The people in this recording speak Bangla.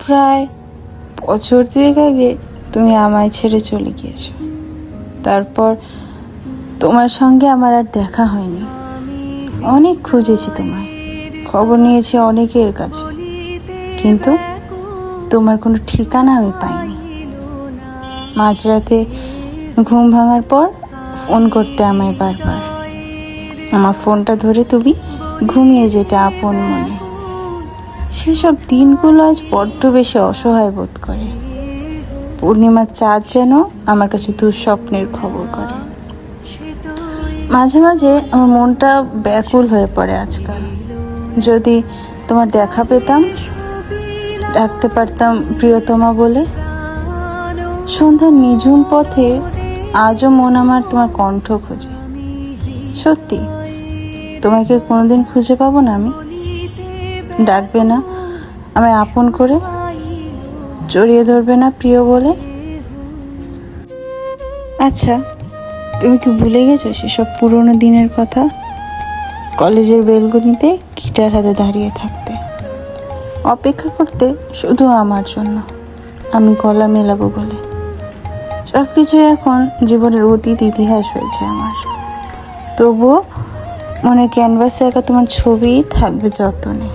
প্রায় বছর 2 আগে তুমি আমায় ছেড়ে চলে গিয়েছো। তারপর তোমার সঙ্গে আমার আর দেখা হয়নি। অনেক খুঁজেছি তোমায়, খবর নিয়েছি অনেকের কাছে, কিন্তু তোমার কোনো ঠিকানা আমি পাইনি। মাঝরাতে ঘুম ভাঙার পর ফোন করতে আমায় বারবার। আমার ফোনটা ধরে তুমি ঘুমিয়ে যেতে আপন মনে। সেসব দিনগুলো আজ বড্ড বেশি অসহায় বোধ করে। পূর্ণিমার চাঁদ যেন আমার কাছে দুঃস্বপ্নের খবর করে। মাঝে মাঝে আমার মনটা ব্যাকুল হয়ে পড়ে আজকাল। যদি তোমার দেখা পেতাম, ডাকতে পারতাম প্রিয়তমা বলে। সন্ধ্যার নিঝুম পথে আজও মন আমার তোমার কণ্ঠ খোঁজে। সত্যি, তোমাকে কোনোদিন খুঁজে পাবো না আমি? ডাকবে না আমায় আপন করে? জড়িয়ে ধরবে না প্রিয় বলে? আচ্ছা, তুমি কি ভুলে গেছো সেসব পুরনো দিনের কথা? কলেজের বেলকনিতে গিটার হাতে দাঁড়িয়ে থাকতে, অপেক্ষা করতে শুধু আমার জন্য, আমি গলা মেলাবো বলে। সব কিছু এখন জীবনের অতীত ইতিহাস হয়েছে আমার। তবুও মনে ক্যানভাসে একা তোমার ছবিই থাকবে যতনে।